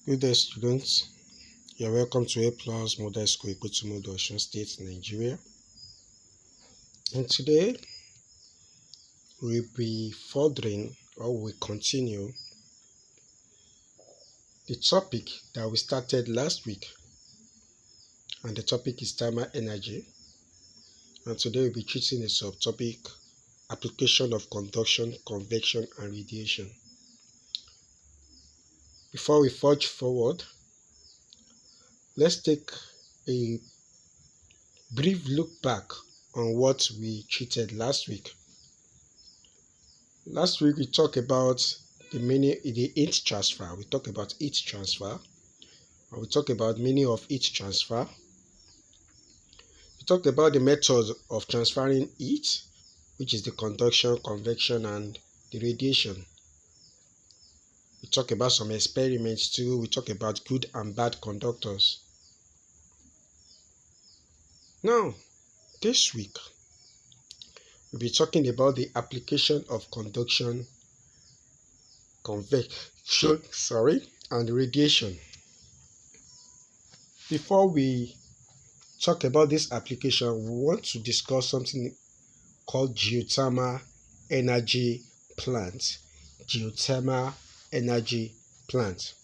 Good day, students. You're welcome to A Plus Model School, Ikotumodo, Osun State, Nigeria. And today we'll be furthering or we continue the topic that we started last week. And the topic is thermal energy. And today we'll be treating a subtopic application of conduction, convection, and radiation. Before we forge forward, let's take a brief look back on what we treated last week. Last week we talked about the heat transfer. We talked about heat transfer. And we talked about meaning of heat transfer. We talked about the method of transferring heat, which is the conduction, convection, and the radiation. We talked about some experiments too. We talked about good and bad conductors. Now, this week, we'll be talking about the application of conduction, convection, and radiation. Before we talk about this application, we want to discuss something called geothermal energy plant. Geothermal energy plant.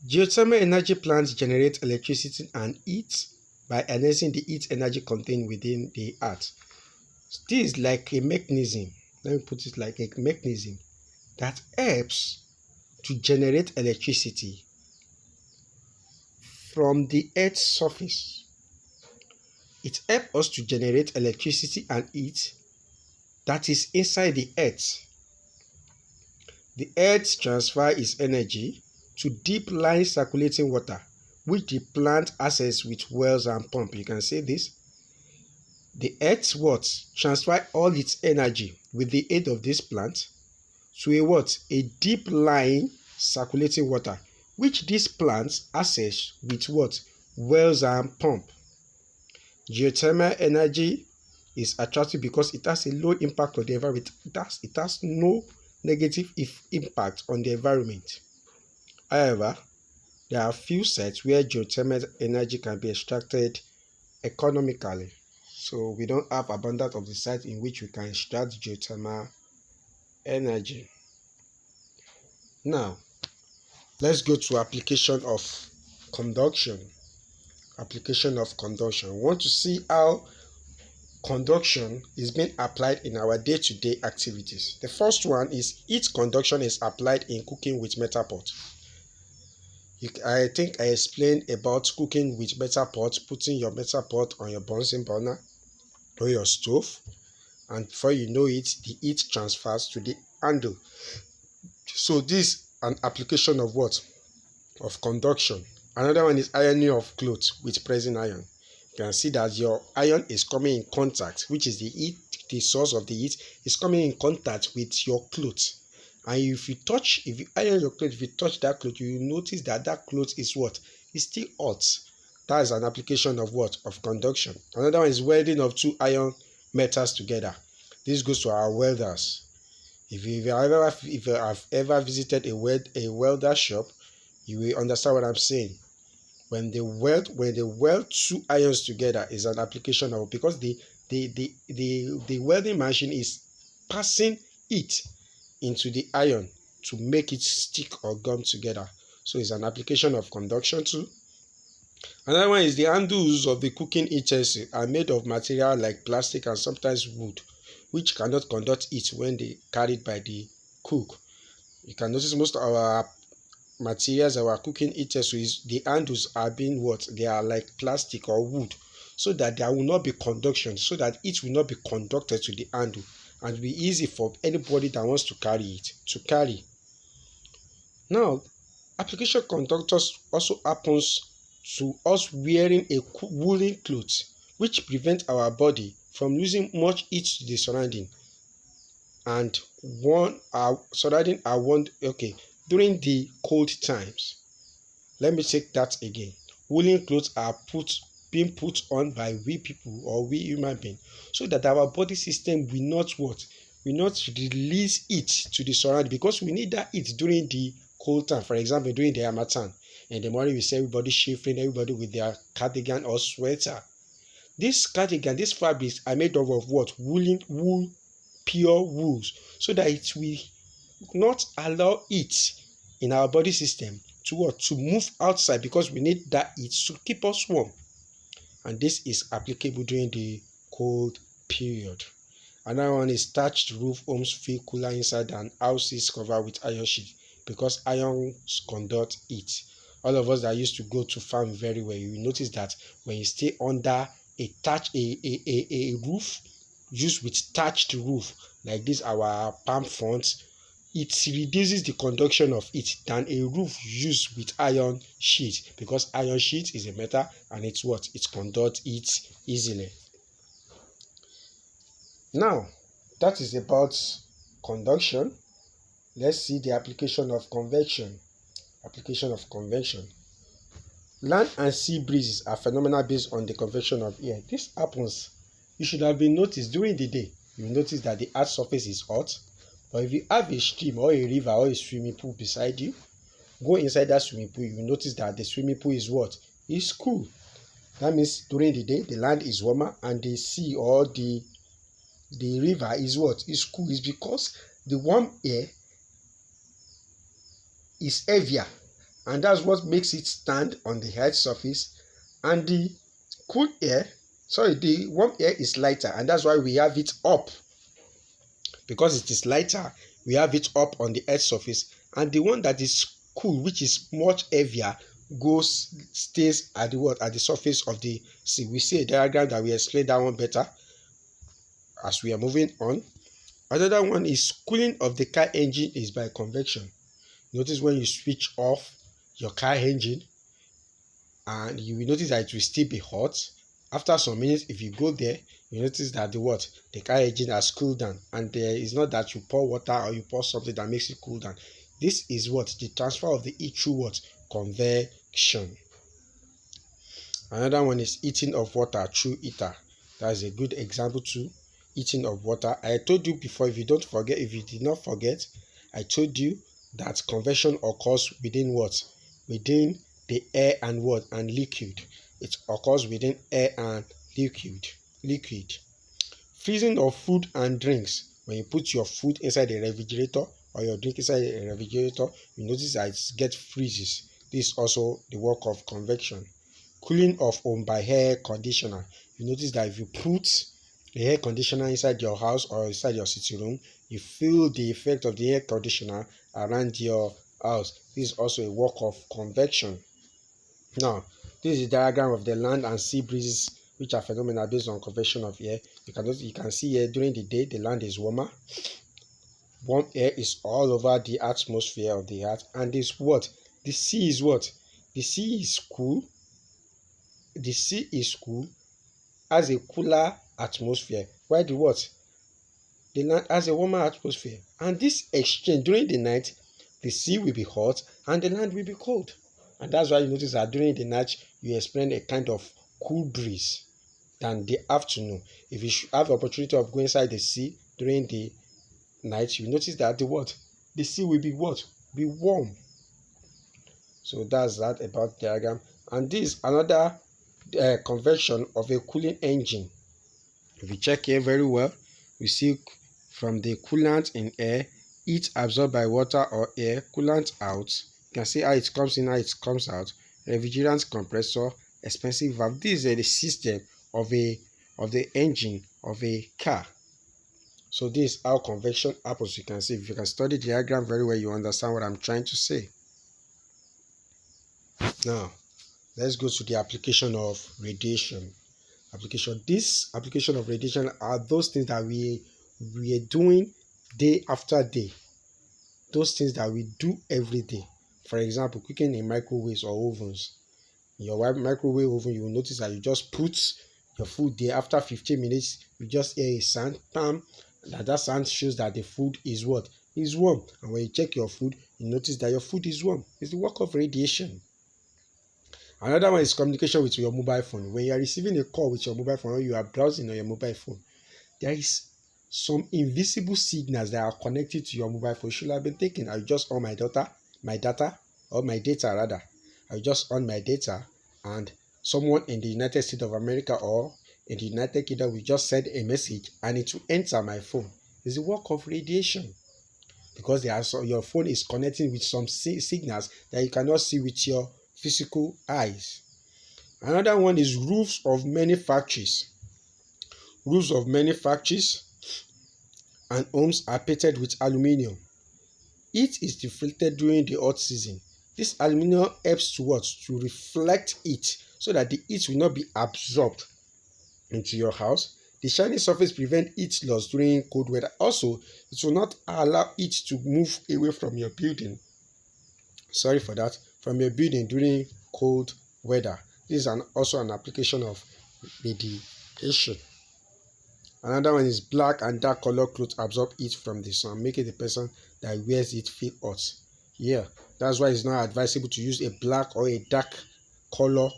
Geothermal energy plants generate electricity and heat by harnessing the heat energy contained within the earth. This is like a mechanism. Let me put it like a mechanism that helps to generate electricity from the Earth's surface. It helps us to generate electricity and heat that is inside the Earth. The Earth transfers its energy to deep line circulating water, which the plant accesses with wells and pumps. You can see this. The Earth transfer all its energy with the aid of this plant to a deep line circulating water, which these plants access with wells and pump. Geothermal energy is attractive because it has a low impact on the environment. It has no negative impact on the environment. However, there are few sites where geothermal energy can be extracted economically. So we don't have abundance of the sites in which we can extract geothermal energy. Now, let's go to application of conduction. Application of conduction. We want to see how conduction is being applied in our day-to-day activities. The first one is heat conduction is applied in cooking with metal pot. I think I explained about cooking with metal pot, putting your metal pot on your Bunsen burner or your stove, and before you know it, the heat transfers to the handle. So this is an application of what? Of conduction. Another one is ironing of clothes with pressing iron. You can see that your iron is coming in contact, which is the heat, the source of the heat is coming in contact with your clothes. And if you iron your clothes, if you touch that cloth, you will notice that that cloth is it's still hot. That is an application of what? Of conduction. Another one is welding of two iron metals together. This goes to our welders. If you have ever visited a welder shop, you will understand what I'm saying. When they weld two irons together is an application of, because the welding machine is passing heat into the iron to make it stick or gum together. So it's an application of conduction too. Another one is the handles of the cooking utensils are made of material like plastic and sometimes wood, which cannot conduct heat when they carried by the cook. You can notice most of our materials, our cooking utensils, the handles are being they are like plastic or wood, so that there will not be conduction, so that it will not be conducted to the handle and be easy for anybody that wants to carry it to carry. Now, application conductors also happens to us wearing a woolen cloth, which prevents our body from losing much heat to the surrounding, and surrounding are warmed during the cold times. Let me take that again. Woolen clothes are being put on by we people or we human beings, so that our body system will not release heat to the surrounding, because we need that heat during the cold time. For example, during the Harmattan, in the morning we see everybody shivering, everybody with their cardigan or sweater. This cardigan, these fabrics are made up of what? Wool, pure wools, so that it will not allow heat in our body system to what? To move outside, because we need that heat to keep us warm. And this is applicable during the cold period. Another one is thatched roof homes feel cooler inside than houses covered with iron sheet, because irons conduct heat. All of us that used to go to farm very well, you will notice that when you stay under a roof used with thatched roof like this, our palm fronts, it reduces the conduction of heat than a roof used with iron sheet, because iron sheet is a metal and it's what? It conducts heat easily. Now, that is about conduction. Let's see the application of convection. Application of convection. Land and sea breezes are phenomena based on the convection of air. This happens, you should have been noticed during the day. You notice that the earth's surface is hot. But if you have a stream or a river or a swimming pool beside you, go inside that swimming pool, you will notice that the swimming pool is what? It's cool. That means during the day, the land is warmer and the sea or the river is what? Is cool. It's because the warm air is heavier, and that's what makes it stand on the earth's surface, and the warm air is lighter, and that's why we have it up. Because it is lighter, we have it up on the earth's surface, and the one that is cool, which is much heavier, stays at the surface of the sea. We see a diagram that will explain that one better as we are moving on. Another one is cooling of the car engine is by convection. Notice when you switch off your car engine, and you will notice that it will still be hot. After some minutes, if you go there, you notice that the car engine has cooled down, and there is not that you pour water or you pour something that makes it cool down. This is the transfer of the heat through convection. Another one is heating of water through heater. That is a good example too. Heating of water. I told you before, if you did not forget, I told you that convection occurs within within the air and liquid. It occurs within air and liquid. Freezing of food and drinks. When you put your food inside the refrigerator or your drink inside the refrigerator, you notice that it gets freezes. This is also the work of convection. Cooling of home by air conditioner. You notice that if you put the air conditioner inside your house or inside your sitting room, you feel the effect of the air conditioner around your house. This is also a work of convection. Now, this is a diagram of the land and sea breezes, which are phenomena based on convection of air. You can see here during the day the land is warmer. Warm air is all over the atmosphere of the earth, and this the sea is the sea is cool. The sea is cool, has a cooler atmosphere, while the land has a warmer atmosphere. And this exchange during the night, the sea will be hot and the land will be cold. And that's why you notice that during the night you experience a kind of cool breeze than the afternoon. If you have the opportunity of going inside the sea during the night, you notice that the sea will be be warm. So that's that about the diagram. And this another convection of a cooling engine. If you check here very well, you see from the coolant in air, heat absorbed by water or air, coolant out. You can see how it comes in, how it comes out. Refrigerant compressor, expensive valve. This is the system of the engine of a car. So this is how convection happens. You can see, if you can study the diagram very well, you understand what I'm trying to say. Now, let's go to the application of radiation. This application of radiation are those things that we are doing day after day. Those things that we do every day. For example, cooking in microwaves or ovens. In your microwave oven, you will notice that you just put your food there. After 15 minutes, you just hear a sound, bam. That sound shows that the food is is warm. And when you check your food, you notice that your food is warm. It's the work of radiation. Another one is communication with your mobile phone. When you are receiving a call with your mobile phone or you are browsing on your mobile phone, there is some invisible signals that are connected to your mobile phone. Should have been taken. I just on my daughter. my data, or my data rather. I will just on my data, and someone in the United States of America or in the United Kingdom will just send a message and it will enter my phone. It's the work of radiation, because your phone is connecting with some signals that you cannot see with your physical eyes. Another one is roofs of many factories. Roofs of many factories and homes are painted with aluminium. Heat is deflected during the hot season. This aluminium helps to what? To reflect heat so that the heat will not be absorbed into your house. The shiny surface prevents heat loss during cold weather. Also, it will not allow heat to move away from your building. From your building during cold weather. This is also an application of radiation. Another one is black and dark color clothes absorb heat from the sun, making the person that wears it feel hot. Yeah, that's why it's not advisable to use a black or a dark color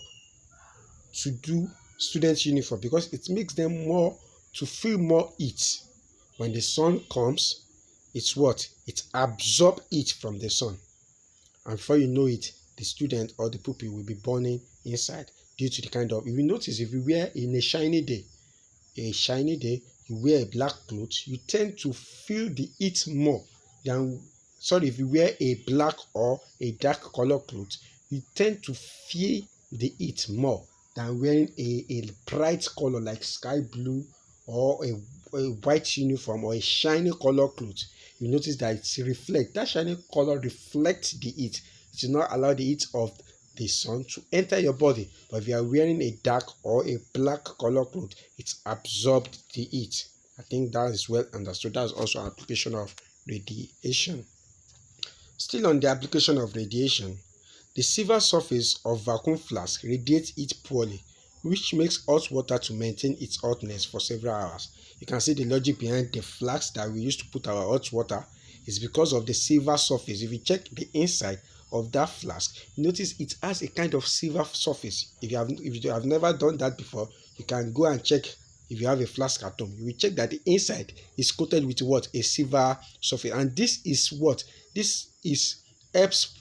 to do student uniform, because it makes them more to feel more heat. When the sun comes, it's what? It absorbs heat from the sun. And before you know it, the student or the pupil will be burning inside due to the kind of, if you notice, if you wear in a shiny day, you wear a black cloth, you tend to feel the heat more than, if you wear a black or a dark color cloth, you tend to feel the heat more than wearing a bright color like sky blue or a white uniform or a shiny color cloth. You notice that that shiny color reflects the heat. It will not allow the heat of the sun to enter your body. But if you are wearing a dark or a black color cloth, it absorbed the heat. I think that is well understood. That is also an application of radiation. Still on the application of radiation, the silver surface of vacuum flask radiates heat poorly, which makes hot water to maintain its hotness for several hours. You can see the logic behind the flask that we use to put our hot water is because of the silver surface. If you check the inside of that flask, notice it has a kind of silver surface. If you have never done that before, you can go and check. If you have a flask at home, you will check that the inside is coated with what? A silver surface. And this is what? This is helps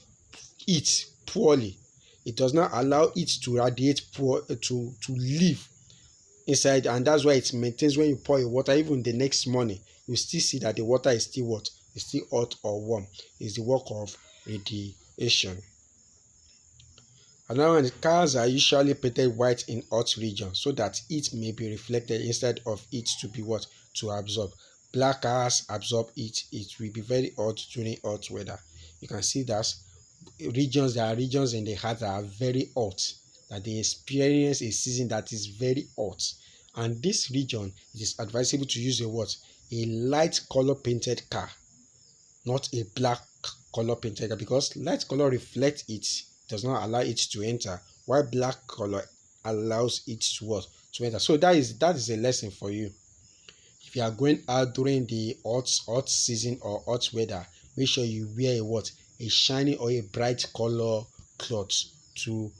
heat poorly. It does not allow it to radiate to leave inside, and that's why it maintains. When you pour your water, even the next morning, you still see that the water is still what? It's still hot or warm. It's the work of radiation. Another one, cars are usually painted white in hot regions so that heat may be reflected instead of it to be what? To absorb. Black cars absorb heat. It will be very hot during hot weather. You can see that there are regions in the earth that are very hot, that they experience a season that is very hot. And this region, it is advisable to use a light color painted car, not a black color painted car, because light color reflects it, does not allow it to enter, while black color allows it to enter. So that is a lesson for you. If you are going out during the hot season or hot weather, make sure you wear a shiny or a bright color cloth to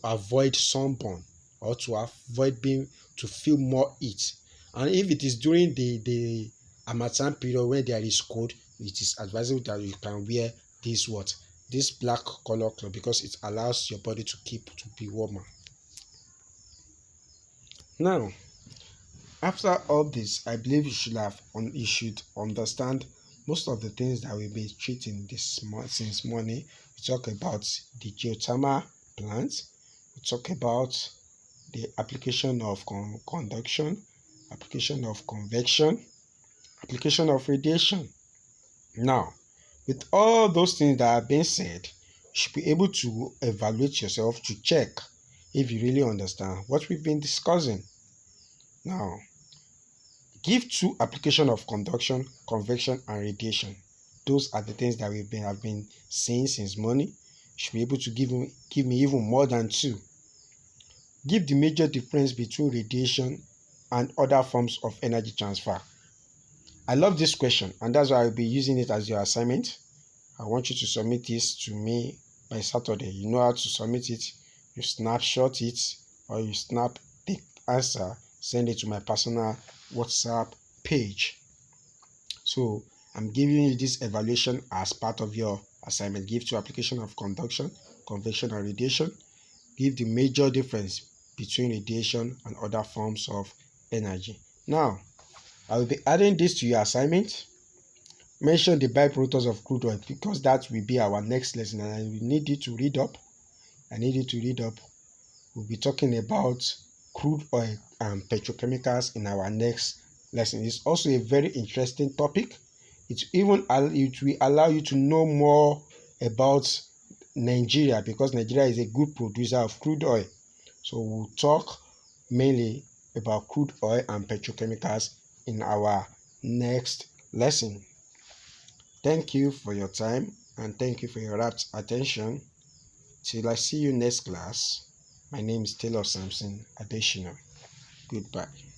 avoid sunburn, or to avoid to feel more heat. And if it is during the Harmattan period when there is cold, it is advisable that you can wear this black color cloth, because it allows your body to be warmer. Now, after all this, I believe you should understand most of the things that we've been treating since morning. We talk about the geothermal plants. We talk about the application of conduction, application of convection, application of radiation. Now, with all those things that have been said, you should be able to evaluate yourself to check if you really understand what we've been discussing. Now, give two application of conduction, convection, and radiation. Those are the things that have been saying since morning. You should be able to give me even more than two. Give the major difference between radiation and other forms of energy transfer. I love this question, and that's why I'll be using it as your assignment. I want you to submit this to me by Saturday. You know how to submit it. You snapshot it, or you snap the answer, send it to my personal WhatsApp page. So I'm giving you this evaluation as part of your assignment. Give two application of conduction, convection, and radiation. Give the major difference between radiation and other forms of energy. Now, I will be adding this to your assignment. Mention the byproducts of crude oil because that will be our next lesson, and I will need you to read up. We'll be talking about crude oil and petrochemicals in our next lesson. It's also a very interesting topic. It will allow you to know more about Nigeria because Nigeria is a good producer of crude oil. So we'll talk mainly about crude oil and petrochemicals in our next lesson. Thank you for your time and thank you for your rapt attention. Till I see you next class, my name is Taylor Samson Adeshina. Goodbye.